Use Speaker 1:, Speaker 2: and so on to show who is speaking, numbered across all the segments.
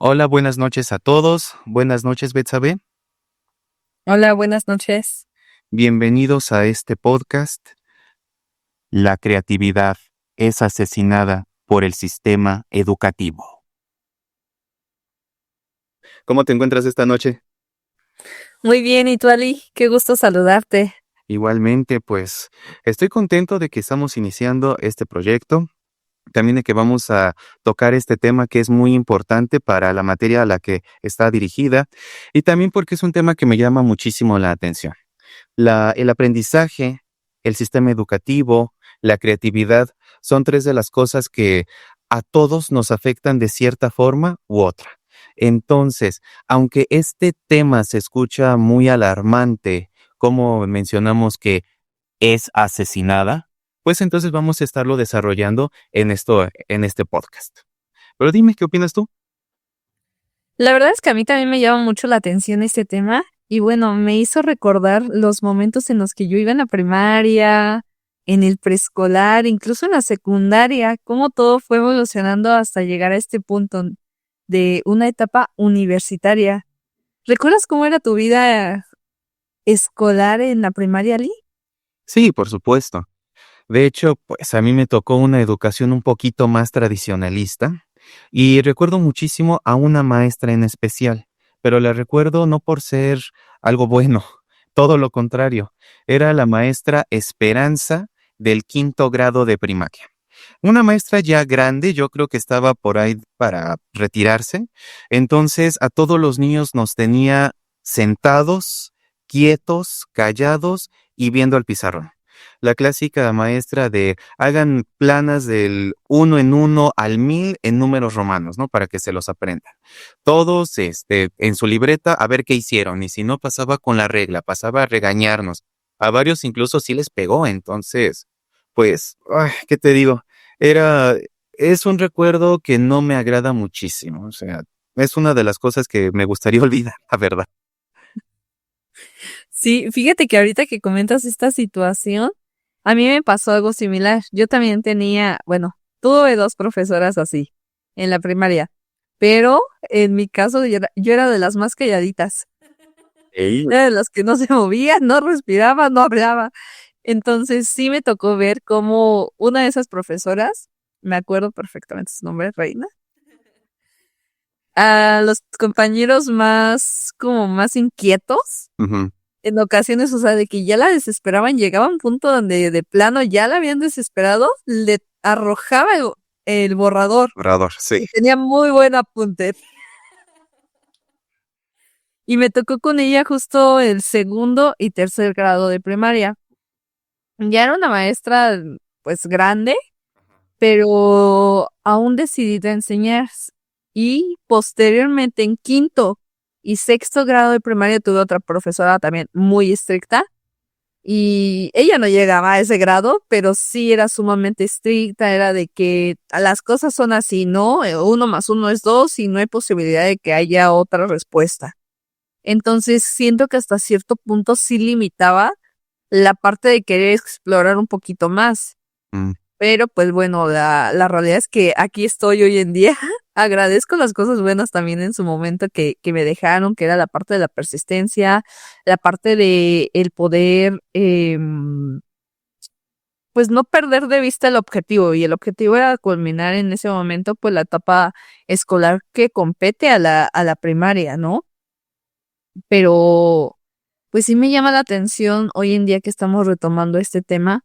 Speaker 1: Hola, buenas noches a todos. Buenas noches, Betsabe.
Speaker 2: Hola, buenas noches.
Speaker 1: Bienvenidos a este podcast. La creatividad es asesinada por el sistema educativo. ¿Cómo te encuentras esta noche?
Speaker 2: Muy bien, ¿y tú, Ali? Qué gusto saludarte.
Speaker 1: Igualmente, pues estoy contento de que estamos iniciando este proyecto. También de que vamos a tocar este tema que es muy importante para la materia a la que está dirigida y también porque es un tema que me llama muchísimo la atención. El aprendizaje, el sistema educativo, la creatividad son tres de las cosas que a todos nos afectan de cierta forma u otra. Entonces, aunque este tema se escucha muy alarmante, como mencionamos que es asesinada, pues entonces vamos a estarlo desarrollando en este podcast. Pero dime, ¿qué opinas tú?
Speaker 2: La verdad es que a mí también me llama mucho la atención este tema y bueno, me hizo recordar los momentos en los que yo iba en la primaria, en el preescolar, incluso en la secundaria, cómo todo fue evolucionando hasta llegar a este punto de una etapa universitaria. ¿Recuerdas cómo era tu vida escolar en la primaria, Ali?
Speaker 1: Sí, por supuesto. De hecho, pues a mí me tocó una educación un poquito más tradicionalista y recuerdo muchísimo a una maestra en especial, pero la recuerdo no por ser algo bueno, todo lo contrario, era la maestra Esperanza del quinto grado de primaria. Una maestra ya grande, yo creo que estaba por ahí para retirarse, entonces a todos los niños nos tenía sentados, quietos, callados y viendo al pizarrón. La clásica maestra de hagan planas del 1 en 1 al 1000 en números romanos, ¿no? Para que se los aprendan. Todos, en su libreta a ver qué hicieron, y si no pasaba con la regla, pasaba a regañarnos. A varios incluso sí les pegó, entonces, pues, ay, ¿qué te digo? Era, es un recuerdo que no me agrada muchísimo, o sea, es una de las cosas que me gustaría olvidar, la verdad.
Speaker 2: Sí, fíjate que ahorita que comentas esta situación, a mí me pasó algo similar. Yo también tenía, bueno, tuve dos profesoras así en la primaria, pero en mi caso yo era de las más calladitas,
Speaker 1: Ey.
Speaker 2: era de las que no se movía, no respiraba, no hablaba. Entonces sí me tocó ver cómo una de esas profesoras, me acuerdo perfectamente su nombre, Reina, a los compañeros más, como más inquietos,
Speaker 1: Ujú.
Speaker 2: en ocasiones, o sea, de que ya la desesperaban, llegaba a un punto donde de plano ya la habían desesperado, le arrojaba el borrador
Speaker 1: Obrador, sí.
Speaker 2: y tenía muy buen apunte. Y me tocó con ella justo el segundo y tercer grado de primaria. Ya era una maestra, pues grande, pero aún decidida a enseñar. Y posteriormente en quinto y sexto grado de primaria tuve otra profesora también muy estricta. Y ella no llegaba a ese grado, pero sí era sumamente estricta, era de que las cosas son así, ¿no? 1 más 1 es 2 y no hay posibilidad de que haya otra respuesta. Entonces siento que hasta cierto punto sí limitaba la parte de querer explorar un poquito más.
Speaker 1: Mm.
Speaker 2: Pero pues bueno, la realidad es que aquí estoy hoy en día. Agradezco las cosas buenas también en su momento que me dejaron, que era la parte de la persistencia, la parte de el poder, pues no perder de vista el objetivo. Y el objetivo era culminar en ese momento, pues la etapa escolar que compete a la primaria, ¿no? Pero, pues sí me llama la atención hoy en día que estamos retomando este tema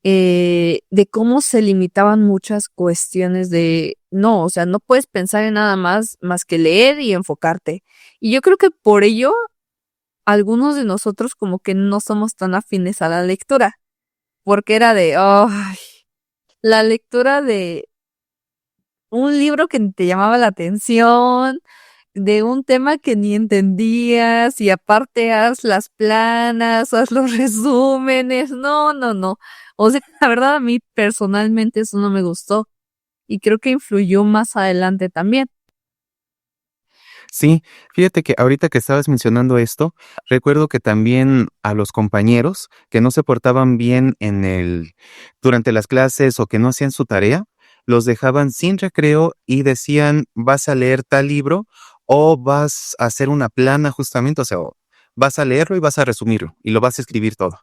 Speaker 2: de cómo se limitaban muchas cuestiones de, no, o sea, no puedes pensar en nada más que leer y enfocarte. Y yo creo que por ello, algunos de nosotros como que no somos tan afines a la lectura, porque era de, ay, la lectura de un libro que ni te llamaba la atención, de un tema que ni entendías y aparte haz las planas, haz los resúmenes, no, no, no. O sea, la verdad a mí personalmente eso no me gustó y creo que influyó más adelante también.
Speaker 1: Sí, fíjate que ahorita que estabas mencionando esto, recuerdo que también a los compañeros que no se portaban bien durante las clases o que no hacían su tarea, los dejaban sin recreo y decían, vas a leer tal libro o vas a hacer una plana justamente, o sea, o vas a leerlo y vas a resumirlo y lo vas a escribir todo.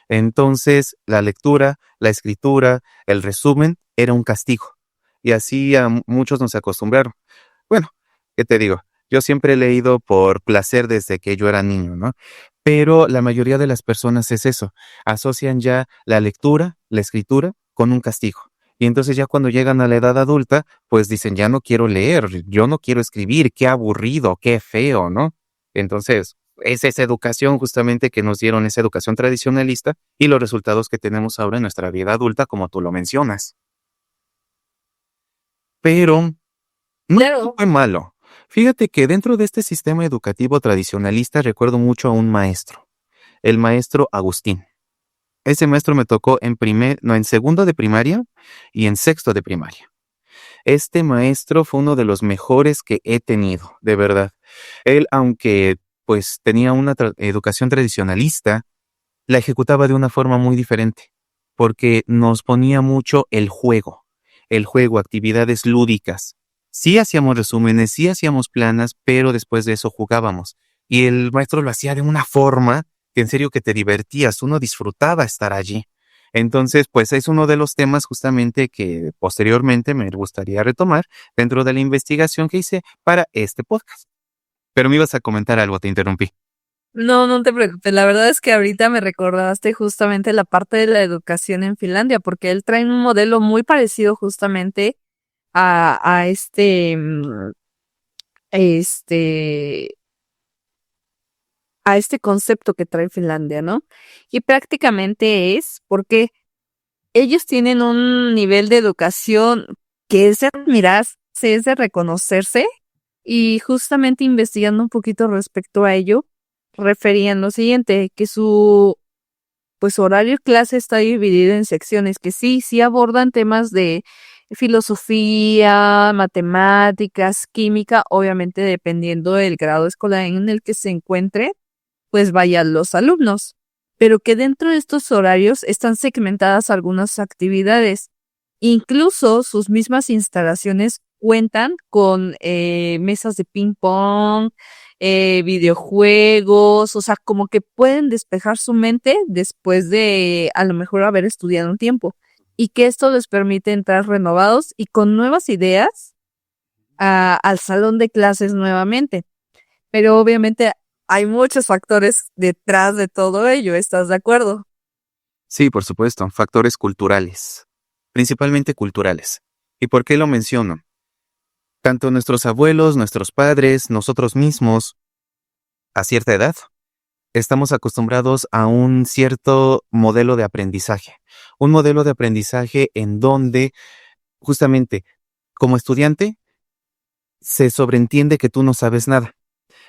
Speaker 1: Entonces, la lectura, la escritura, el resumen era un castigo. Y así muchos nos acostumbraron. Bueno, ¿qué te digo? Yo siempre he leído por placer desde que yo era niño, ¿no? Pero la mayoría de las personas es eso, asocian ya la lectura, la escritura, con un castigo. Y entonces ya cuando llegan a la edad adulta, pues dicen, ya no quiero leer, yo no quiero escribir, qué aburrido, qué feo, ¿no? Entonces, es esa educación justamente que nos dieron, esa educación tradicionalista y los resultados que tenemos ahora en nuestra vida adulta, como tú lo mencionas. Pero no todo
Speaker 2: Claro.
Speaker 1: fue malo. Fíjate que dentro de este sistema educativo tradicionalista recuerdo mucho a un maestro, el maestro Agustín. Ese maestro me tocó en segundo de primaria y en sexto de primaria. Este maestro fue uno de los mejores que he tenido, de verdad. Él, aunque pues tenía una educación tradicionalista, la ejecutaba de una forma muy diferente, porque nos ponía mucho el juego, actividades lúdicas. Sí hacíamos resúmenes, sí hacíamos planas, pero después de eso jugábamos. Y el maestro lo hacía de una forma que en serio que te divertías, uno disfrutaba estar allí. Entonces, pues es uno de los temas justamente que posteriormente me gustaría retomar dentro de la investigación que hice para este podcast. Pero me ibas a comentar algo, te interrumpí.
Speaker 2: No, no te preocupes. La verdad es que ahorita me recordaste justamente la parte de la educación en Finlandia, porque él trae un modelo muy parecido justamente a este, a este concepto que trae Finlandia, ¿no? Y prácticamente es porque ellos tienen un nivel de educación que es de admirarse, es de reconocerse, y justamente investigando un poquito respecto a ello, referían lo siguiente, que su pues horario de clase está dividido en secciones que sí abordan temas de filosofía, matemáticas, química, obviamente dependiendo del grado escolar en el que se encuentre, pues vayan los alumnos, pero que dentro de estos horarios están segmentadas algunas actividades. Incluso sus mismas instalaciones cuentan con mesas de ping pong, videojuegos, o sea, como que pueden despejar su mente después de a lo mejor haber estudiado un tiempo y que esto les permite entrar renovados y con nuevas ideas al salón de clases nuevamente. Pero obviamente hay muchos factores detrás de todo ello, ¿estás de acuerdo?
Speaker 1: Sí, por supuesto, factores culturales, principalmente culturales. ¿Y por qué lo menciono? Tanto nuestros abuelos, nuestros padres, nosotros mismos, a cierta edad, estamos acostumbrados a un cierto modelo de aprendizaje. Un modelo de aprendizaje en donde, justamente, como estudiante, se sobreentiende que tú no sabes nada.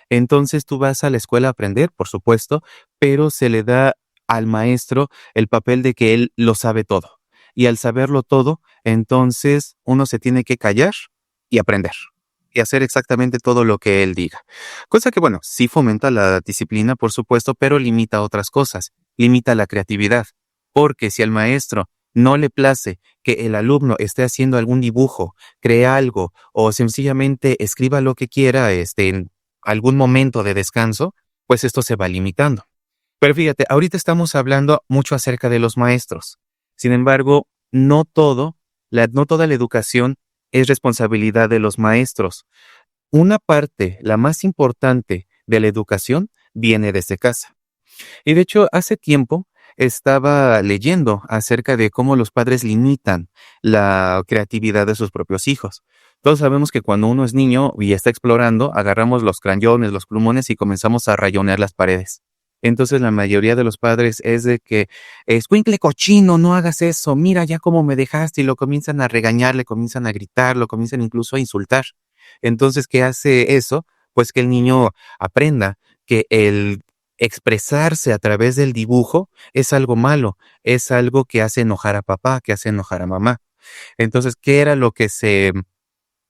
Speaker 1: Entonces tú vas a la escuela a aprender, por supuesto, pero se le da al maestro el papel de que él lo sabe todo. Y al saberlo todo, entonces uno se tiene que callar y aprender. Y hacer exactamente todo lo que él diga. Cosa que, bueno, sí fomenta la disciplina, por supuesto, pero limita otras cosas. Limita la creatividad. Porque si al maestro no le place que el alumno esté haciendo algún dibujo, crea algo o sencillamente escriba lo que quiera, en algún momento de descanso, pues esto se va limitando. Pero fíjate, ahorita estamos hablando mucho acerca de los maestros. Sin embargo, no toda la educación es responsabilidad de los maestros. Una parte, la más importante de la educación, viene desde casa. Y de hecho, hace tiempo estaba leyendo acerca de cómo los padres limitan la creatividad de sus propios hijos. Todos sabemos que cuando uno es niño y está explorando, agarramos los crayones, los plumones y comenzamos a rayonear las paredes. Entonces la mayoría de los padres es de que, escuincle cochino, no hagas eso, mira ya cómo me dejaste, y lo comienzan a regañar, le comienzan a gritar, lo comienzan incluso a insultar. Entonces, ¿qué hace eso? Pues que el niño aprenda que el expresarse a través del dibujo es algo malo, es algo que hace enojar a papá, que hace enojar a mamá. Entonces, ¿qué era lo que se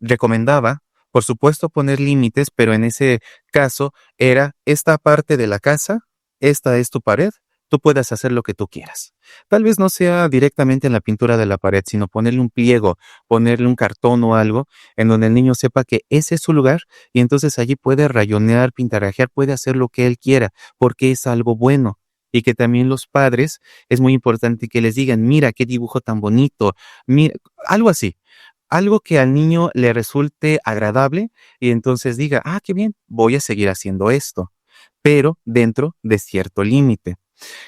Speaker 1: recomendaba? Por supuesto, poner límites, pero en ese caso era esta parte de la casa, esta es tu pared, tú puedas hacer lo que tú quieras. Tal vez no sea directamente en la pintura de la pared, sino ponerle un pliego, ponerle un cartón o algo en donde el niño sepa que ese es su lugar y entonces allí puede rayonear, pintarajear, puede hacer lo que él quiera, porque es algo bueno. Y que también los padres, es muy importante que les digan, mira qué dibujo tan bonito, mira, algo así. Algo que al niño le resulte agradable y entonces diga, qué bien, voy a seguir haciendo esto, pero dentro de cierto límite.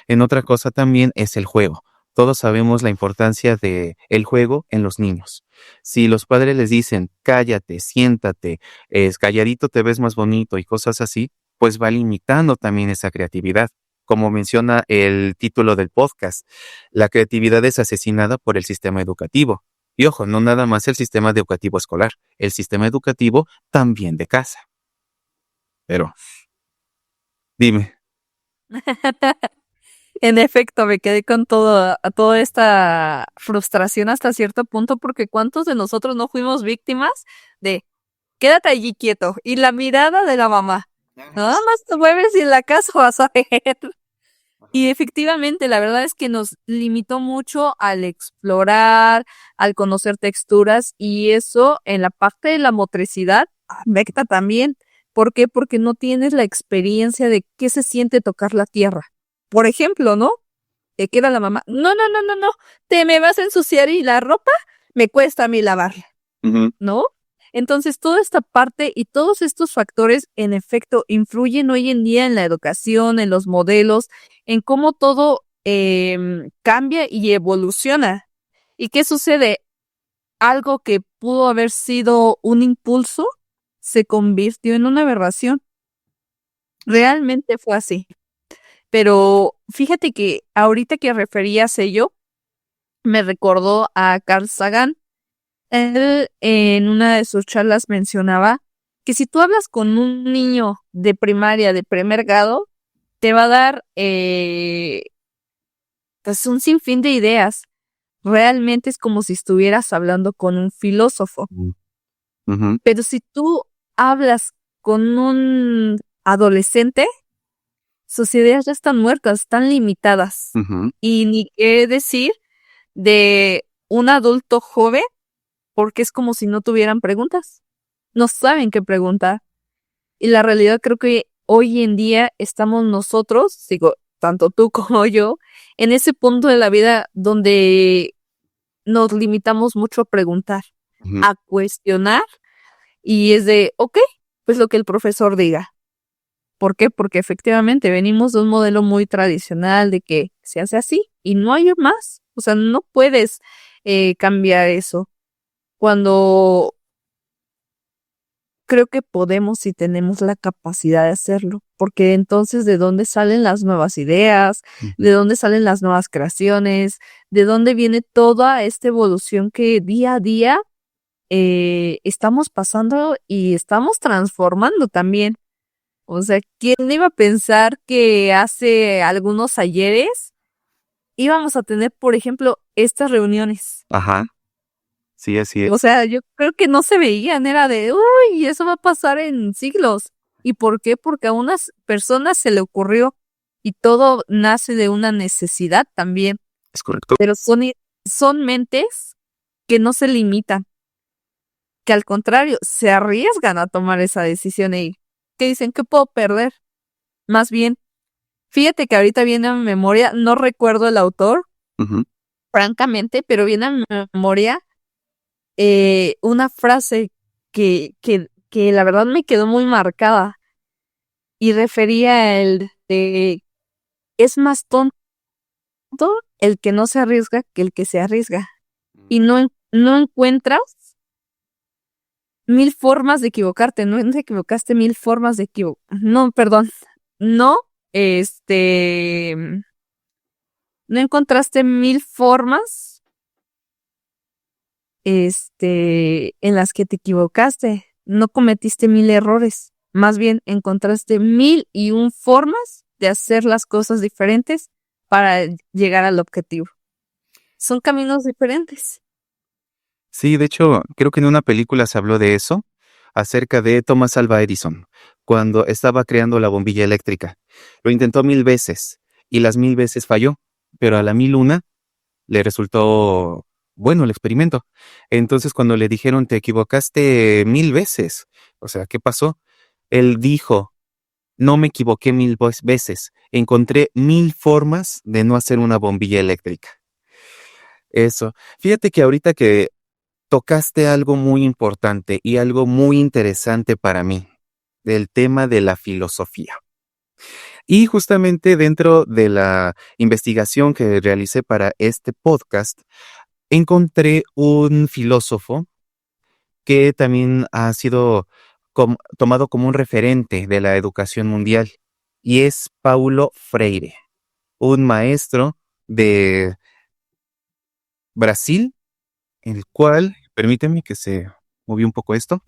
Speaker 1: En otra cosa también es el juego. Todos sabemos la importancia de el juego en los niños. Si los padres les dicen, cállate, siéntate, calladito te ves más bonito y cosas así, pues va limitando también esa creatividad. Como menciona el título del podcast, la creatividad es asesinada por el sistema educativo. Y ojo, no nada más el sistema educativo escolar, el sistema educativo también de casa. Pero, dime.
Speaker 2: En efecto, me quedé con toda esta frustración hasta cierto punto, porque ¿cuántos de nosotros no fuimos víctimas de quédate allí quieto? Y la mirada de la mamá, nada más te mueves y en la casa vas a ver. Y efectivamente, la verdad es que nos limitó mucho al explorar, al conocer texturas, y eso en la parte de la motricidad afecta también. ¿Por qué? Porque no tienes la experiencia de qué se siente tocar la tierra. Por ejemplo, ¿no? Que era la mamá, no, te me vas a ensuciar y la ropa me cuesta a mí lavarla, ¿no? Entonces, toda esta parte y todos estos factores, en efecto, influyen hoy en día en la educación, en los modelos, en cómo todo cambia y evoluciona. ¿Y qué sucede? Algo que pudo haber sido un impulso se convirtió en una aberración. Realmente fue así. Pero fíjate que ahorita que referías ello, me recordó a Carl Sagan. Él en una de sus charlas mencionaba que si tú hablas con un niño de primaria, de primer grado, te va a dar pues un sinfín de ideas. Realmente es como si estuvieras hablando con un filósofo.
Speaker 1: Ujú.
Speaker 2: Pero si tú hablas con un adolescente, sus ideas ya están muertas, están limitadas.
Speaker 1: Ujú.
Speaker 2: Y ni qué decir de un adulto joven, porque es como si no tuvieran preguntas. No saben qué preguntar. Y la realidad creo que hoy en día estamos nosotros, digo, tanto tú como yo, en ese punto de la vida donde nos limitamos mucho a preguntar,
Speaker 1: Ujú.
Speaker 2: a cuestionar, y es de, ok, pues lo que el profesor diga. ¿Por qué? Porque efectivamente venimos de un modelo muy tradicional de que se hace así y no hay más. O sea, no puedes cambiar eso. Cuando creo que podemos y tenemos la capacidad de hacerlo, porque entonces ¿de dónde salen las nuevas ideas? ¿De dónde salen las nuevas creaciones? ¿De dónde viene toda esta evolución que día a día estamos pasando y estamos transformando también? O sea, ¿quién iba a pensar que hace algunos ayeres íbamos a tener, por ejemplo, estas reuniones?
Speaker 1: Ajá, sí, así
Speaker 2: O
Speaker 1: es.
Speaker 2: sea, yo creo que no se veían, era de, uy, eso va a pasar en siglos. ¿Y por qué? Porque a unas personas se le ocurrió y todo nace de una necesidad también,
Speaker 1: Es correcto.
Speaker 2: pero son mentes que no se limitan, que al contrario, se arriesgan a tomar esa decisión y que dicen, ¿qué puedo perder? Más bien, fíjate que ahorita viene a mi memoria, no recuerdo el autor,
Speaker 1: Ujú.
Speaker 2: francamente, pero viene a mi memoria una frase que la verdad me quedó muy marcada y refería a el de es más tonto el que no se arriesga que el que se arriesga. Y no encuentras mil formas de equivocarte, no te equivocaste mil formas de no, perdón, no, no encontraste mil formas, en las que te equivocaste, no cometiste mil errores, más bien encontraste mil y un formas de hacer las cosas diferentes para llegar al objetivo. Son caminos diferentes.
Speaker 1: Sí, de hecho, creo que en una película se habló de eso, acerca de Thomas Alva Edison, cuando estaba creando la bombilla eléctrica. Lo intentó 1000 veces y las 1000 veces falló, pero a la 1001 le resultó bueno el experimento. Entonces, cuando le dijeron, te equivocaste 1000 veces, o sea, ¿qué pasó? Él dijo, no me equivoqué 1000 veces, encontré 1000 formas de no hacer una bombilla eléctrica. Eso. Fíjate que ahorita que tocaste algo muy importante y algo muy interesante para mí, del tema de la filosofía. Y justamente dentro de la investigación que realicé para este podcast, encontré un filósofo que también ha sido tomado como un referente de la educación mundial, y es Paulo Freire, un maestro de Brasil, el cual, permíteme que se movió un poco esto,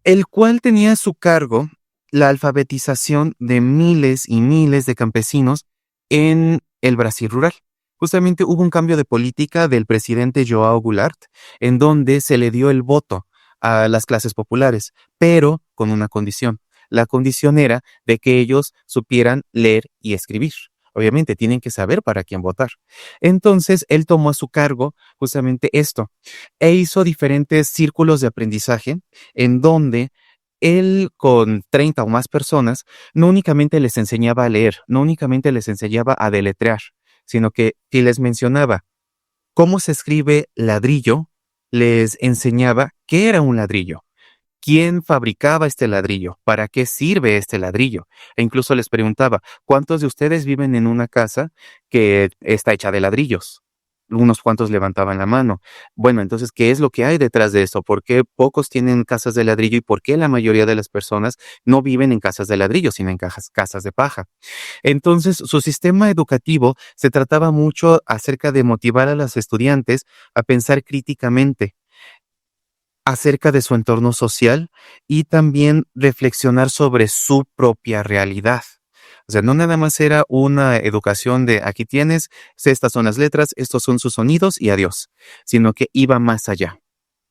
Speaker 1: el cual tenía a su cargo la alfabetización de miles y miles de campesinos en el Brasil rural. Justamente hubo un cambio de política del presidente João Goulart, en donde se le dio el voto a las clases populares, pero con una condición. La condición era de que ellos supieran leer y escribir. Obviamente tienen que saber para quién votar. Entonces él tomó a su cargo justamente esto e hizo diferentes círculos de aprendizaje en donde él con 30 o más personas no únicamente les enseñaba a leer, no únicamente les enseñaba a deletrear, sino que si les mencionaba cómo se escribe ladrillo, les enseñaba qué era un ladrillo, quién fabricaba este ladrillo, para qué sirve este ladrillo. E incluso les preguntaba, ¿cuántos de ustedes viven en una casa que está hecha de ladrillos? Unos cuantos levantaban la mano. Bueno, entonces, ¿qué es lo que hay detrás de eso? ¿Por qué pocos tienen casas de ladrillo y por qué la mayoría de las personas no viven en casas de ladrillo, sino en casas de paja? Entonces, su sistema educativo se trataba mucho acerca de motivar a los estudiantes a pensar críticamente acerca de su entorno social y también reflexionar sobre su propia realidad. O sea, no nada más era una educación de aquí tienes, estas son las letras, estos son sus sonidos y adiós, sino que iba más allá.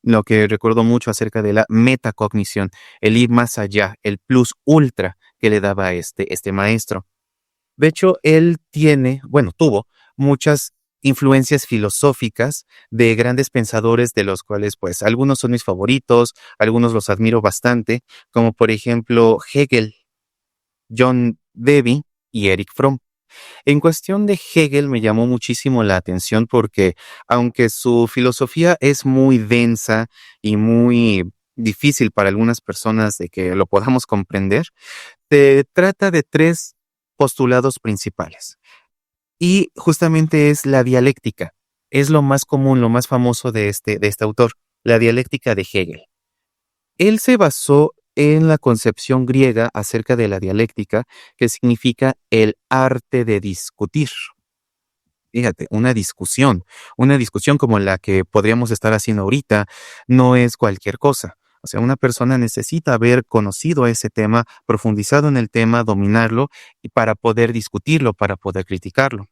Speaker 1: Lo que recuerdo mucho acerca de la metacognición, el ir más allá, el plus ultra que le daba este maestro. De hecho, él tuvo muchas influencias filosóficas de grandes pensadores de los cuales, pues, algunos son mis favoritos, algunos los admiro bastante, como por ejemplo Hegel, John Dewey y Erich Fromm. En cuestión de Hegel me llamó muchísimo la atención porque, aunque su filosofía es muy densa y muy difícil para algunas personas de que lo podamos comprender, se trata de 3 postulados principales. Y justamente es la dialéctica. Es lo más común, lo más famoso de este autor, la dialéctica de Hegel. Él se basó en la concepción griega acerca de la dialéctica, que significa el arte de discutir. Fíjate, una discusión como la que podríamos estar haciendo ahorita, no es cualquier cosa. O sea, una persona necesita haber conocido ese tema, profundizado en el tema, dominarlo, y para poder discutirlo, para poder criticarlo.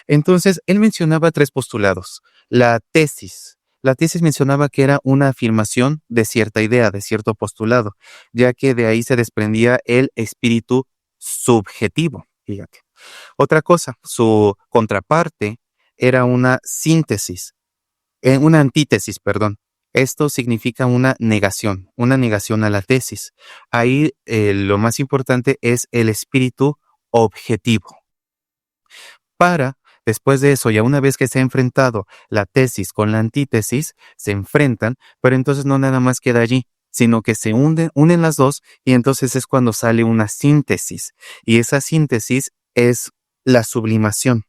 Speaker 1: Entonces, él mencionaba 3 postulados. La tesis. La tesis mencionaba que era una afirmación de cierta idea, de cierto postulado, ya que de ahí se desprendía el espíritu subjetivo. Fíjate. Otra cosa, su contraparte era una antítesis, perdón. Esto significa una negación a la tesis. Ahí lo más importante es el espíritu objetivo. Después de eso, ya una vez que se ha enfrentado la tesis con la antítesis, se enfrentan, pero entonces no nada más queda allí, sino que se unen las dos y entonces es cuando sale una síntesis. Y esa síntesis es la sublimación,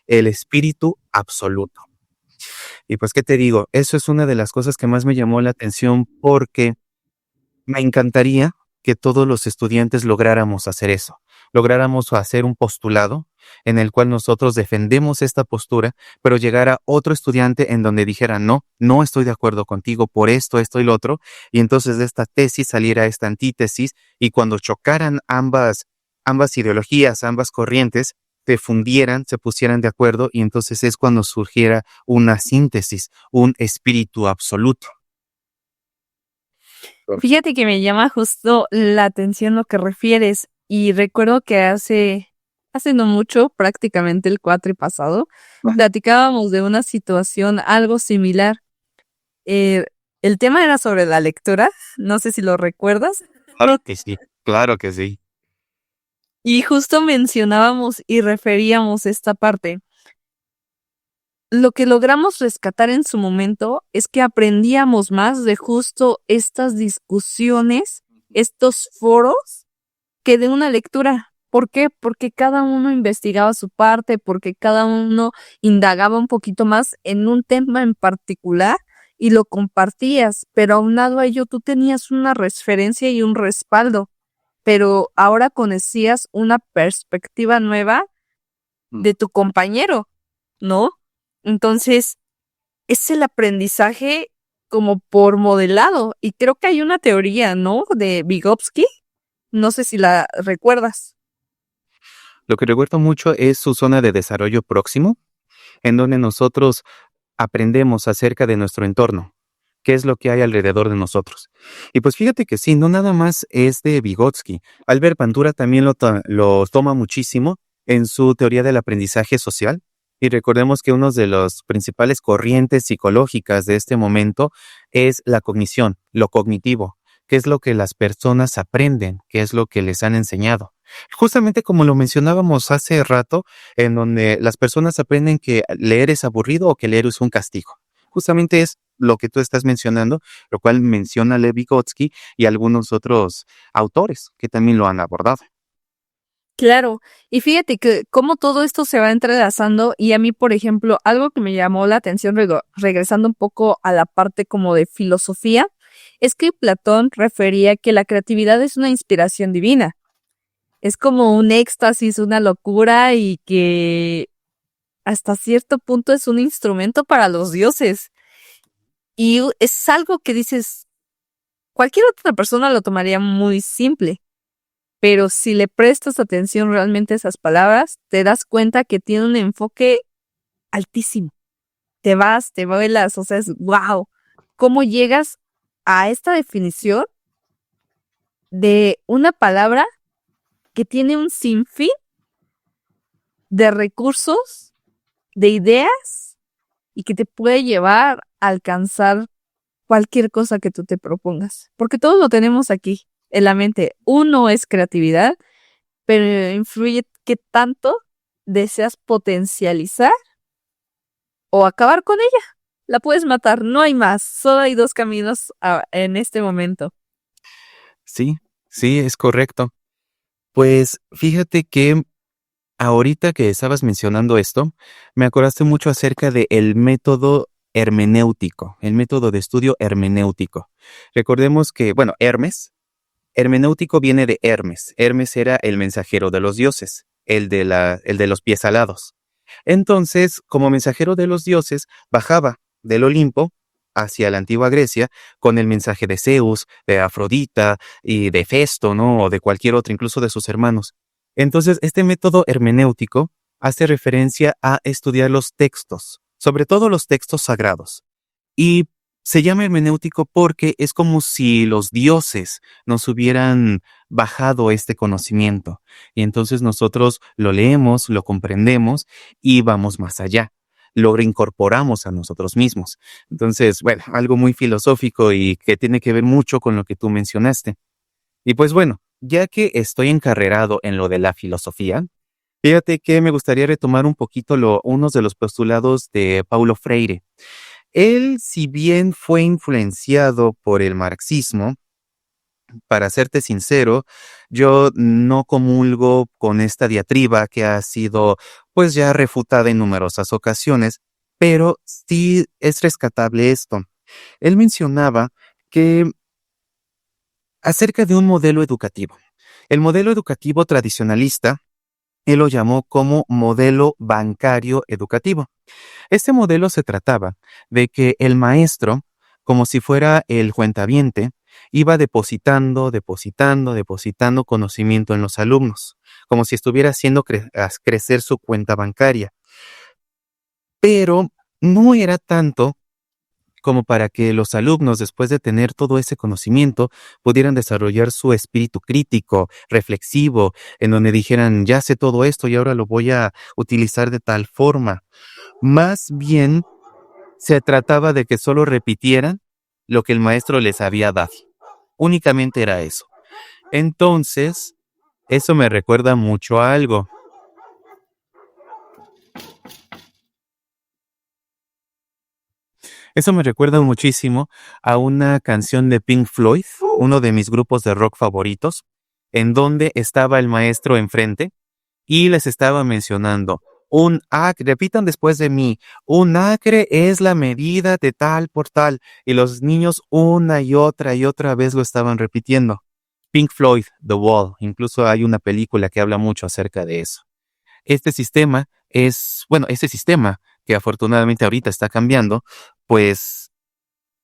Speaker 1: el espíritu absoluto. Y pues, ¿qué te digo? Eso es una de las cosas que más me llamó la atención porque me encantaría que todos los estudiantes lográramos hacer eso, lográramos hacer un postulado en el cual nosotros defendemos esta postura, pero llegara otro estudiante en donde dijera, no, no estoy de acuerdo contigo por esto, esto y lo otro, y entonces de esta tesis saliera esta antítesis, y cuando chocaran ambas ideologías, ambas corrientes, se fundieran, se pusieran de acuerdo, y entonces es cuando surgiera una síntesis, un espíritu absoluto.
Speaker 2: Fíjate que me llama justo la atención lo que refieres y recuerdo que hace hace no mucho, prácticamente el cuatri pasado,
Speaker 1: Ah,
Speaker 2: platicábamos de una situación algo similar. Eh, el tema era sobre la lectura, no sé si lo recuerdas,
Speaker 1: claro que sí, claro que sí.
Speaker 2: y justo mencionábamos y referíamos esta parte. Lo que logramos rescatar en su momento es que aprendíamos más de justo estas discusiones, estos foros, que de una lectura. ¿Por qué? Porque cada uno investigaba su parte, porque cada uno indagaba un poquito más en un tema en particular y lo compartías, pero aunado a ello tú tenías una referencia y un respaldo, pero ahora conocías una perspectiva nueva
Speaker 1: Mm.
Speaker 2: de tu compañero, ¿no? Entonces, es el aprendizaje como por modelado, y creo que hay una teoría, ¿no? De Vygotsky, no sé si la recuerdas.
Speaker 1: Lo que recuerdo mucho es su zona de desarrollo próximo, en donde nosotros aprendemos acerca de nuestro entorno, qué es lo que hay alrededor de nosotros. Y pues fíjate que sí, no nada más es de Vygotsky. Albert Bandura también lo toma muchísimo en su teoría del aprendizaje social. Y recordemos que uno de los principales corrientes psicológicas de este momento es la cognición, lo cognitivo, qué es lo que las personas aprenden, qué es lo que les han enseñado. Justamente como lo mencionábamos hace rato, en donde las personas aprenden que leer es aburrido o que leer es un castigo. Justamente es lo que tú estás mencionando, lo cual menciona Lev Vygotsky y algunos otros autores que también lo han abordado.
Speaker 2: Claro, y fíjate que cómo todo esto se va entrelazando y a mí, por ejemplo, algo que me llamó la atención regresando un poco a la parte como de filosofía, es que Platón refería que la creatividad es una inspiración divina. Es como un éxtasis, una locura y que hasta cierto punto es un instrumento para los dioses. Y es algo que dices, cualquier otra persona lo tomaría muy simple, pero si le prestas atención realmente a esas palabras, te das cuenta que tiene un enfoque altísimo. Te vas, te vuelas, o sea, es wow. ¿Cómo llegas a esta definición de una palabra que tiene un sinfín de recursos, de ideas y que te puede llevar a alcanzar cualquier cosa que tú te propongas? Porque todo lo tenemos aquí en la mente. Uno es creatividad, pero influye qué tanto deseas potencializar o acabar con ella. La puedes matar, no hay más. Solo hay dos caminos en este momento.
Speaker 1: Sí, sí, es correcto. Pues fíjate que ahorita que estabas mencionando esto, me acordaste mucho acerca del método hermenéutico, el método de estudio hermenéutico. Recordemos que, bueno, hermenéutico viene de Hermes. Hermes era el mensajero de los dioses, el de los pies alados. Entonces, como mensajero de los dioses, bajaba del Olimpo hacia la antigua Grecia con el mensaje de Zeus, de Afrodita y de Festo, ¿no? O de cualquier otro, incluso de sus hermanos. Entonces, este método hermenéutico hace referencia a estudiar los textos, sobre todo los textos sagrados. Y se llama hermenéutico porque es como si los dioses nos hubieran bajado este conocimiento. Y entonces nosotros lo leemos, lo comprendemos y vamos más allá. Lo reincorporamos a nosotros mismos. Entonces, bueno, algo muy filosófico y que tiene que ver mucho con lo que tú mencionaste. Y pues bueno, ya que estoy encarrerado en lo de la filosofía, fíjate que me gustaría retomar un poquito unos de los postulados de Paulo Freire. Él, si bien fue influenciado por el marxismo, para serte sincero, yo no comulgo con esta diatriba que ha sido pues ya refutada en numerosas ocasiones, pero sí es rescatable esto. Él mencionaba que acerca de un modelo educativo. El modelo educativo tradicionalista, él lo llamó como modelo bancario educativo. Este modelo se trataba de que el maestro, como si fuera el cuentaviente, iba depositando conocimiento en los alumnos, como si estuviera haciendo crecer su cuenta bancaria. Pero no era tanto como para que los alumnos, después de tener todo ese conocimiento, pudieran desarrollar su espíritu crítico, reflexivo, en donde dijeran, ya sé todo esto y ahora lo voy a utilizar de tal forma. Más bien, se trataba de que solo repitieran lo que el maestro les había dado. Únicamente era eso. Entonces, eso me recuerda mucho a algo. Eso me recuerda muchísimo a una canción de Pink Floyd, uno de mis grupos de rock favoritos, en donde estaba el maestro enfrente y les estaba mencionando, un acre, repitan después de mí, un acre es la medida de tal por tal, y los niños una y otra vez lo estaban repitiendo. Pink Floyd, The Wall, incluso hay una película que habla mucho acerca de eso. Este sistema este sistema que afortunadamente ahorita está cambiando, pues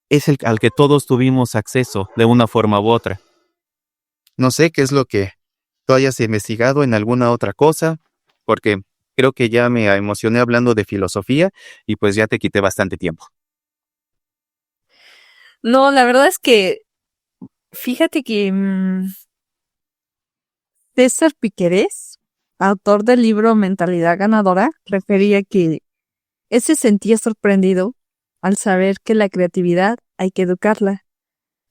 Speaker 1: es el al que todos tuvimos acceso de una forma u otra. No sé qué es lo que tú hayas investigado en alguna otra cosa, porque creo que ya me emocioné hablando de filosofía y pues ya te quité bastante tiempo.
Speaker 2: No, la verdad es que, fíjate que César Piquerés, autor del libro Mentalidad Ganadora, refería que él se sentía sorprendido al saber que la creatividad hay que educarla,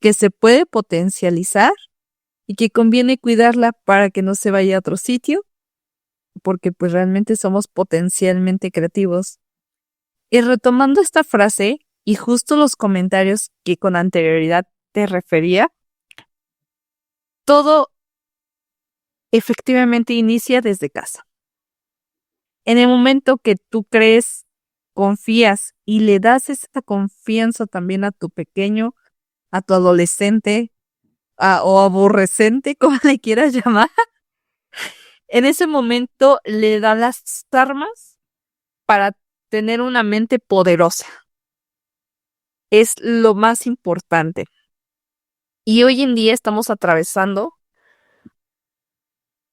Speaker 2: que se puede potencializar y que conviene cuidarla para que no se vaya a otro sitio, porque pues realmente somos potencialmente creativos. Y retomando esta frase y justo los comentarios que con anterioridad te refería, todo efectivamente inicia desde casa. En el momento que tú crees, confías y le das esa confianza también a tu pequeño, a tu adolescente o aborrecente, como le quieras llamar, en ese momento le da las armas para tener una mente poderosa. Es lo más importante. Y hoy en día estamos atravesando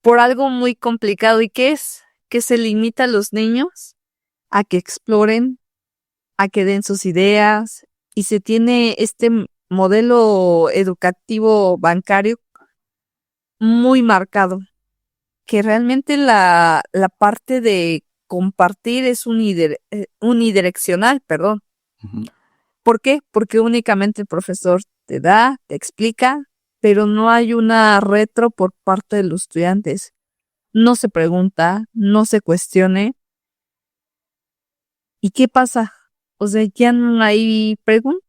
Speaker 2: por algo muy complicado. ¿Y qué es? Que se limita a los niños a que exploren, a que den sus ideas, y se tiene este modelo educativo bancario muy marcado, que realmente la parte de compartir es unidireccional, perdón.
Speaker 1: Ujú.
Speaker 2: ¿Por qué? Porque únicamente el profesor te da, te explica, pero no hay una retro por parte de los estudiantes. No se pregunta, no se cuestione. ¿Y qué pasa? O sea, ya no hay preguntas,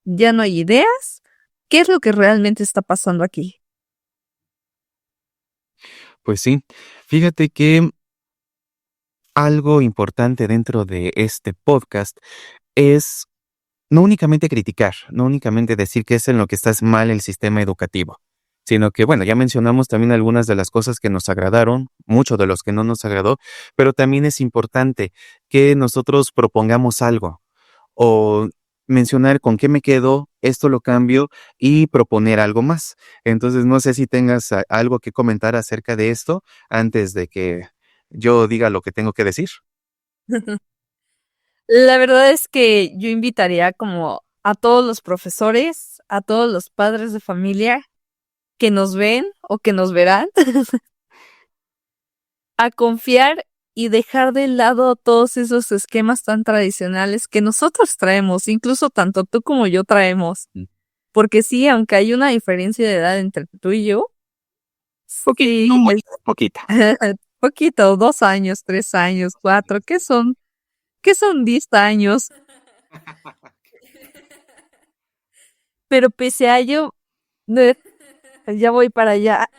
Speaker 2: ya no hay ideas. ¿Qué es lo que realmente está pasando aquí?
Speaker 1: Pues sí, fíjate que algo importante dentro de este podcast es no únicamente criticar, no únicamente decir que es en lo que está mal el sistema educativo, sino que, bueno, ya mencionamos también algunas de las cosas que nos agradaron, mucho de los que no nos agradó, pero también es importante que nosotros propongamos algo o mencionar con qué me quedo, esto lo cambio y proponer algo más. Entonces, no sé si tengas algo que comentar acerca de esto antes de que yo diga lo que tengo que decir.
Speaker 2: La verdad es que yo invitaría como a todos los profesores, a todos los padres de familia que nos ven o que nos verán, a confiar y dejar de lado todos esos esquemas tan tradicionales que nosotros traemos, incluso tanto tú como yo traemos.
Speaker 1: Mm.
Speaker 2: Porque sí, aunque hay una diferencia de edad entre tú y yo, sí,
Speaker 1: No mucho, poquita.
Speaker 2: poquito, 2 años, 3 años, 4, ¿qué son? ¿Qué son 10 años? Pero pese a ello, eh, ya voy para allá.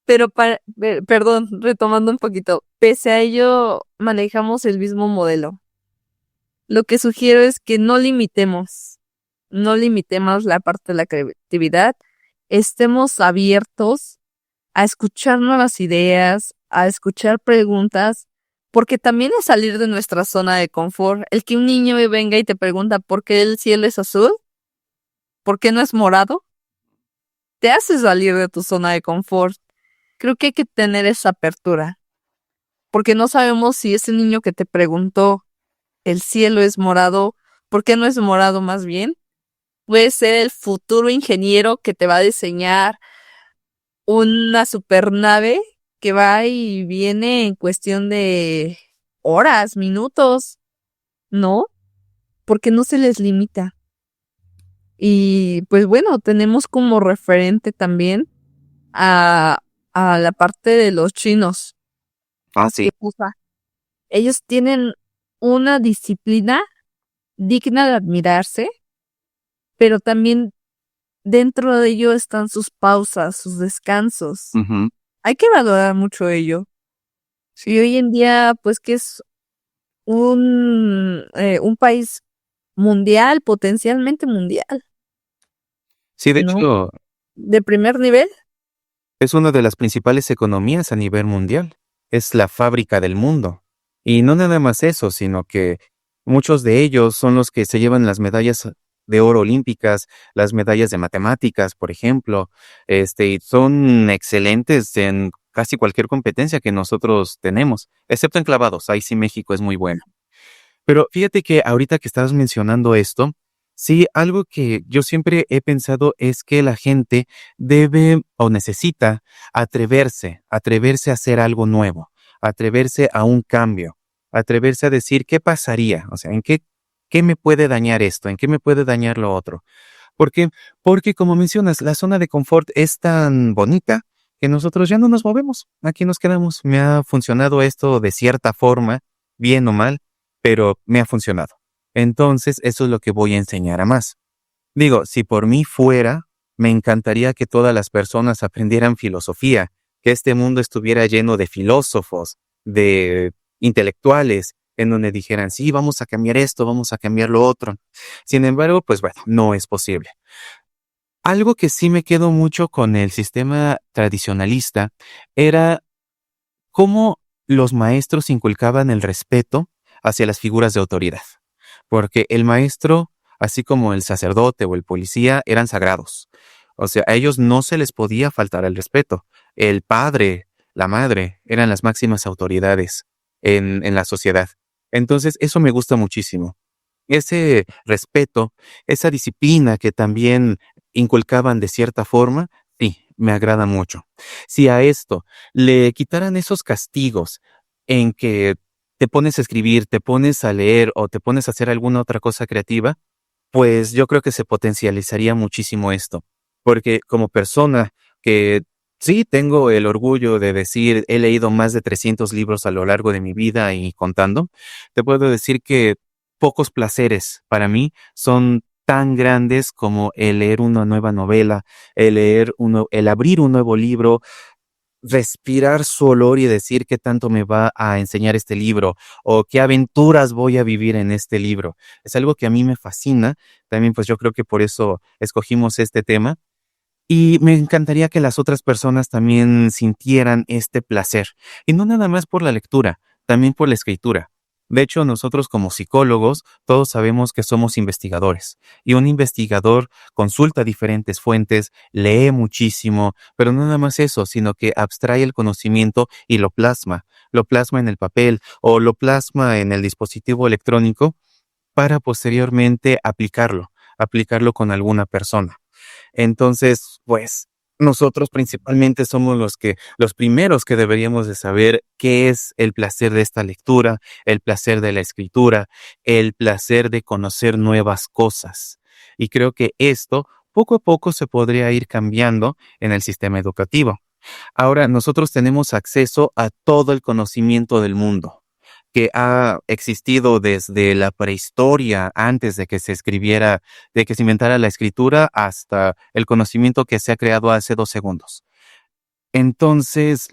Speaker 2: Pero perdón, retomando un poquito, pese a ello manejamos el mismo modelo. Lo que sugiero es que no limitemos la parte de la creatividad, estemos abiertos a escuchar nuevas ideas, a escuchar preguntas, porque también es salir de nuestra zona de confort. El que un niño venga y te pregunta por qué el cielo es azul, por qué no es morado, te hace salir de tu zona de confort. Creo que hay que tener esa apertura, porque no sabemos si ese niño que te preguntó el cielo es morado, ¿por qué no es morado más bien? Puede ser el futuro ingeniero que te va a diseñar una supernave que va y viene en cuestión de horas, minutos, ¿no? Porque no se les limita. Y pues bueno, tenemos como referente también a, a la parte de los chinos,
Speaker 1: Ah,
Speaker 2: que
Speaker 1: sí.
Speaker 2: pufa, ellos tienen una disciplina digna de admirarse, pero también dentro de ello están sus pausas, sus descansos.
Speaker 1: Ujú.
Speaker 2: Hay que valorar mucho ello. Y hoy en día, pues que es un país mundial, potencialmente mundial,
Speaker 1: Sí, de
Speaker 2: ¿no?
Speaker 1: hecho,
Speaker 2: De primer nivel.
Speaker 1: es una de las principales economías a nivel mundial. Es la fábrica del mundo. Y no nada más eso, sino que muchos de ellos son los que se llevan las medallas de oro olímpicas, las medallas de matemáticas, por ejemplo. Y son excelentes en casi cualquier competencia que nosotros tenemos, excepto en clavados. Ahí sí México es muy bueno. Pero fíjate que ahorita que estabas mencionando esto, sí, algo que yo siempre he pensado es que la gente debe o necesita atreverse a hacer algo nuevo, atreverse a un cambio, atreverse a decir qué pasaría, o sea, qué me puede dañar esto, en qué me puede dañar lo otro. ¿Por qué? Porque como mencionas, la zona de confort es tan bonita que nosotros ya no nos movemos, aquí nos quedamos. Me ha funcionado esto de cierta forma, bien o mal, pero me ha funcionado. Entonces, eso es lo que voy a enseñar a más. Digo, si por mí fuera, me encantaría que todas las personas aprendieran filosofía, que este mundo estuviera lleno de filósofos, de intelectuales, en donde dijeran, sí, vamos a cambiar esto, vamos a cambiar lo otro. Sin embargo, pues bueno, no es posible. Algo que sí me quedó mucho con el sistema tradicionalista era cómo los maestros inculcaban el respeto hacia las figuras de autoridad, porque el maestro, así como el sacerdote o el policía, eran sagrados. O sea, a ellos no se les podía faltar el respeto. El padre, la madre, eran las máximas autoridades en la sociedad. Entonces, eso me gusta muchísimo. Ese respeto, esa disciplina que también inculcaban de cierta forma, sí, me agrada mucho. Si a esto le quitaran esos castigos en que te pones a escribir, te pones a leer o te pones a hacer alguna otra cosa creativa, pues yo creo que se potencializaría muchísimo esto. Porque como persona que sí tengo el orgullo de decir, he leído más de 300 libros a lo largo de mi vida y contando, te puedo decir que pocos placeres para mí son tan grandes como el leer una nueva novela, el abrir un nuevo libro, respirar su olor y decir qué tanto me va a enseñar este libro o qué aventuras voy a vivir en este libro. Es algo que a mí me fascina. También pues yo creo que por eso escogimos este tema. Y me encantaría que las otras personas también sintieran este placer. Y no nada más por la lectura, también por la escritura. De hecho, nosotros como psicólogos, todos sabemos que somos investigadores. Y un investigador consulta diferentes fuentes, lee muchísimo, pero no nada más eso, sino que abstrae el conocimiento y lo plasma. Lo plasma en el papel o lo plasma en el dispositivo electrónico para posteriormente aplicarlo con alguna persona. Entonces, pues, nosotros principalmente somos los primeros que deberíamos de saber qué es el placer de esta lectura, el placer de la escritura, el placer de conocer nuevas cosas. Y creo que esto poco a poco se podría ir cambiando en el sistema educativo. Ahora, nosotros tenemos acceso a todo el conocimiento del mundo que ha existido desde la prehistoria, antes de que se escribiera, de que se inventara la escritura, hasta el conocimiento que se ha creado hace 2 segundos. Entonces,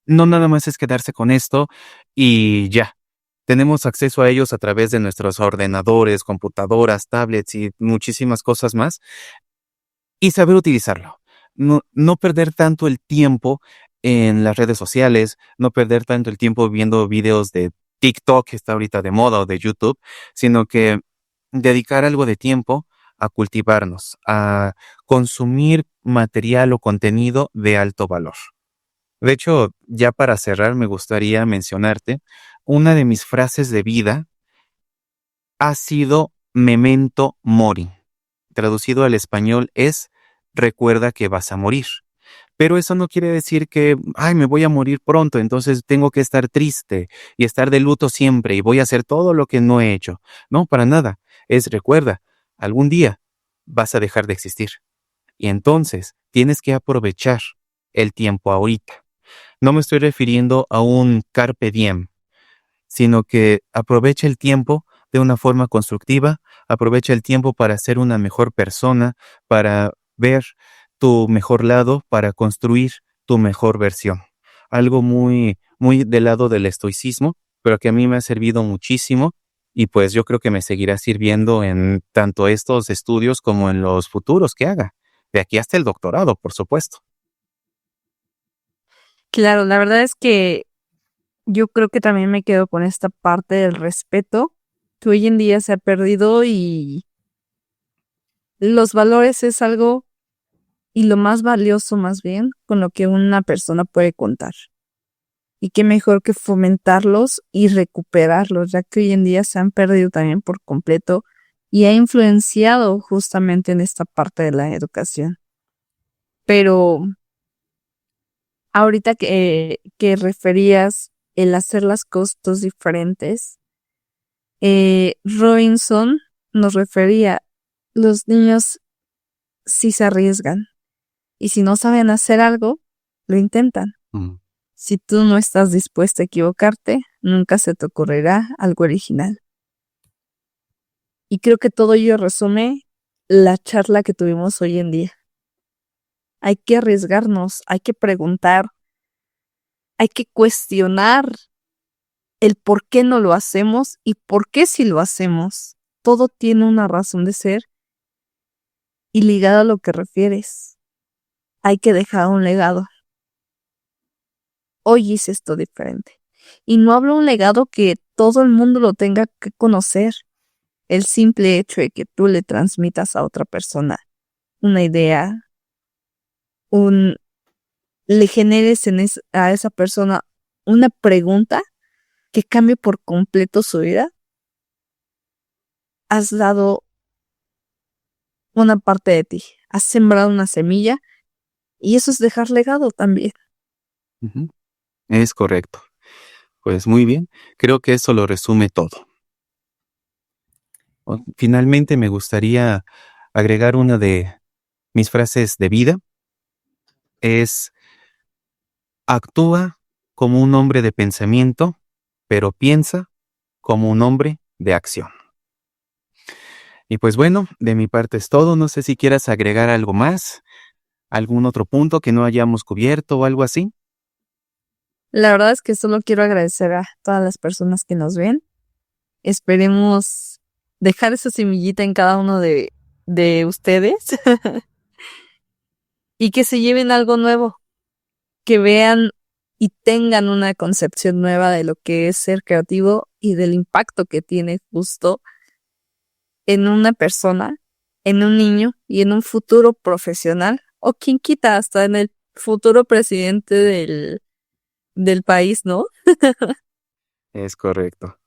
Speaker 1: no nada más es quedarse con esto y ya. Tenemos acceso a ellos a través de nuestros ordenadores, computadoras, tablets y muchísimas cosas más, y saber utilizarlo. No perder tanto el tiempo en las redes sociales, no perder tanto el tiempo viendo videos de TikTok, que está ahorita de moda, o de YouTube, sino que dedicar algo de tiempo a cultivarnos, a consumir material o contenido de alto valor. De hecho, ya para cerrar, me gustaría mencionarte una de mis frases de vida ha sido memento mori. Traducido al español es recuerda que vas a morir. Pero eso no quiere decir que, ay, me voy a morir pronto, entonces tengo que estar triste y estar de luto siempre y voy a hacer todo lo que no he hecho. No, para nada. Es recuerda, algún día vas a dejar de existir. Y entonces tienes que aprovechar el tiempo ahorita. No me estoy refiriendo a un carpe diem, sino que aprovecha el tiempo de una forma constructiva, aprovecha el tiempo para ser una mejor persona, para ver tu mejor lado, para construir tu mejor versión. Algo muy, muy del lado del estoicismo, pero que a mí me ha servido muchísimo y pues yo creo que me seguirá sirviendo en tanto estos estudios como en los futuros que haga. De aquí hasta el doctorado, por supuesto.
Speaker 2: Claro, la verdad es que yo creo que también me quedo con esta parte del respeto que hoy en día se ha perdido y los valores es algo y lo más valioso más bien con lo que una persona puede contar. Y qué mejor que fomentarlos y recuperarlos, ya que hoy en día se han perdido también por completo y ha influenciado justamente en esta parte de la educación. Pero ahorita que referías el hacer las cosas diferentes, Robinson nos refería, los niños sí se arriesgan y si no saben hacer algo, lo intentan.
Speaker 1: Mm.
Speaker 2: Si tú no estás dispuesto a equivocarte, nunca se te ocurrirá algo original. Y creo que todo ello resume la charla que tuvimos hoy en día. Hay que arriesgarnos, hay que preguntar, hay que cuestionar el por qué no lo hacemos y por qué si lo hacemos. Todo tiene una razón de ser y ligado a lo que refieres. Hay que dejar un legado. Hoy hice esto diferente. Y no hablo un legado que todo el mundo lo tenga que conocer. El simple hecho de que tú le transmitas a otra persona una idea, le generes a esa persona una pregunta que cambie por completo su vida, has dado una parte de ti, has sembrado una semilla y eso es dejar legado también.
Speaker 1: Ujú. Es correcto. Pues muy bien, creo que eso lo resume todo. Finalmente me gustaría agregar una de mis frases de vida. Es, actúa como un hombre de pensamiento, pero piensa como un hombre de acción. Y pues bueno, de mi parte es todo. No sé si quieras agregar algo más, algún otro punto que no hayamos cubierto o algo así.
Speaker 2: La verdad es que solo quiero agradecer a todas las personas que nos ven. Esperemos dejar esa semillita en cada uno de ustedes y que se lleven algo nuevo, que vean y tengan una concepción nueva de lo que es ser creativo y del impacto que tiene justo en una persona, en un niño y en un futuro profesional o quien quita hasta en el futuro presidente del país, ¿no?
Speaker 1: Es correcto.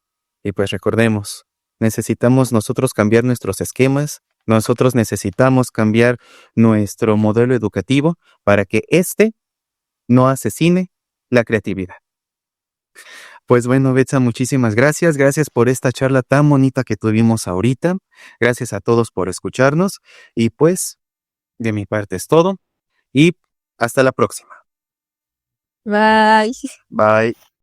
Speaker 1: Y pues recordemos, necesitamos nosotros cambiar nuestros esquemas, nosotros necesitamos cambiar nuestro modelo educativo para que éste no asesine la creatividad. Pues bueno, Betsa, muchísimas gracias. Gracias por esta charla tan bonita que tuvimos ahorita. Gracias a todos por escucharnos. Y pues, de mi parte es todo. Y hasta la próxima.
Speaker 2: Bye.
Speaker 1: Bye.